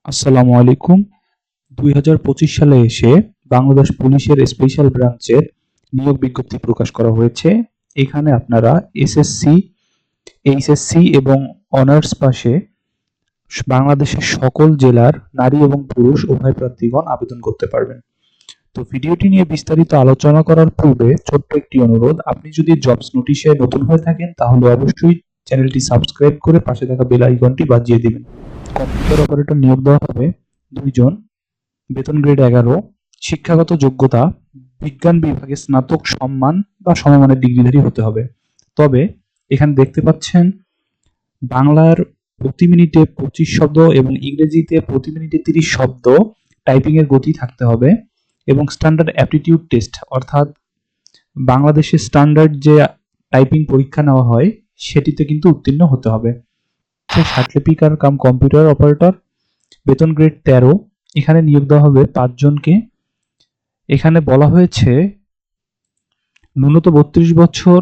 আসসালামু আলাইকুম। ২০২৫ সালে এসে বাংলাদেশ পুলিশের স্পেশাল ব্রাঞ্চের নিয়োগ বিজ্ঞপ্তি প্রকাশ করা হয়েছে। এখানে আপনারা এসএসসি, এইচএসসি এবং অনার্স পাশে বাংলাদেশের সকল জেলার নারী এবং পুরুষ উভয় প্রার্থীগণ আবেদন করতে পারবেন। তো ভিডিওটি নিয়ে বিস্তারিত আলোচনা করার পূর্বে ছোট্ট একটি অনুরোধ, আপনি যদি জবস নোটিশে নতুন হয়ে থাকেন তাহলে অবশ্যই চ্যানেলটি সাবস্ক্রাইব করে পাশে থাকা বেল আইকনটি বাজিয়ে দিবেন। কম্পিউটার অপারেটর নিয়োগ দেওয়া হবে ২ জন, বেতন গ্রেড ১১, শিক্ষাগত যোগ্যতা বিজ্ঞান বিভাগে স্নাতক সম্মান বা সমমানের ডিগ্রিধারী হতে হবে। তবে এখানে দেখতে পাচ্ছেন বাংলার প্রতি মিনিটে ২৫ শব্দ এবং ইংরেজিতে প্রতি মিনিটে ৩০ শব্দ টাইপিং এর গতি থাকতে হবে এবং স্ট্যান্ডার্ড অ্যাপটিটিউড টেস্ট অর্থাৎ বাংলাদেশের স্ট্যান্ডার্ড যে টাইপিং পরীক্ষা নেওয়া হয় সেটিতে কিন্তু উত্তীর্ণ হতে হবে। ষাটলিপিকার কাম কম্পিউটার অপারেটর, বেতন গ্রেড ১৩, এখানে নিয়োগ দেওয়া হবে ৫ জনকে। এখানে বলা হয়েছে ন্যূনতম ৩২ বছর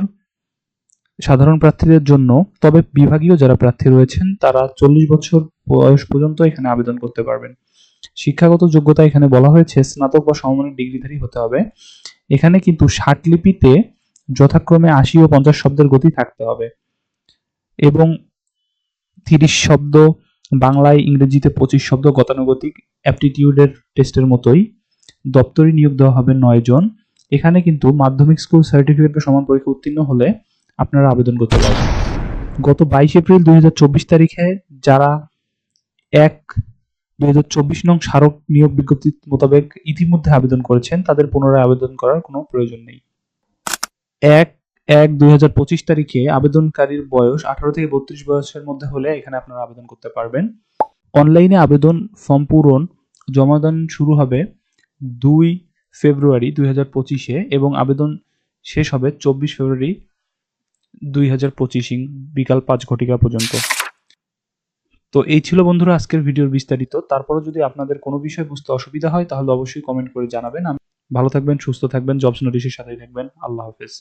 সাধারণ প্রার্থীদের জন্য, তবে বিভাগীয় যারা প্রার্থী রয়েছেন তারা ৪০ বছর বয়স পর্যন্ত এখানে আবেদন করতে পারবেন। শিক্ষাগত যোগ্যতা এখানে বলা হয়েছে স্নাতক বা সমমানের ডিগ্রিধারী হতে হবে। এখানে কিন্তু ষাটলিপিতে যথাক্রমে ৮০ ও ৫০ শব্দের গতি থাকতে হবে এবং ৩০ শব্দ বাংলায়, ইংরেজিতে ২৫ শব্দ গতানুগতিক অ্যাপটিটিউডের টেস্টের মতোই। দপ্তরি নিয়োগ দেওয়া হবে ৯ জন। এখানে কিন্তু মাধ্যমিক স্কুল সার্টিফিকেটের সমান পরীক্ষা উত্তীর্ণ হলে আপনারা আবেদন করতে পারবেন। গত ২২ এপ্রিল ২০২৪ তারিখে যারা ১/২০২৪ নং স্মারক নিয়োগ বিজ্ঞপ্তি মোতাবেক ইতিমধ্যে আবেদন করেছেন তাদের পুনরায় আবেদন করার কোনো প্রয়োজন নেই। ১/১/২০২৫ তারিখে আবেদনকারীর বয়স ১৮ থেকে ৩২ বছরের মধ্যে হলে এখানে আপনারা আবেদন করতে পারবেন। অনলাইনে আবেদন ফর্ম পূরণ জমাদান শুরু হবে ২ ফেব্রুয়ারি ২০২৫ এবং আবেদন শেষ হবে ২৪ ফেব্রুয়ারি ২০২৫ বিকাল ৫ ঘটিকা পর্যন্ত। তো এই ছিল বন্ধুরা আজকের ভিডিওর বিস্তারিত। তারপরও যদি আপনাদের কোনো বিষয় বুঝতে অসুবিধা হয় তাহলে অবশ্যই কমেন্ট করে জানাবেন। ভালো থাকবেন, সুস্থ থাকবেন, জবস নোটিশের সাথেই থাকবেন। আল্লাহ হাফেজ।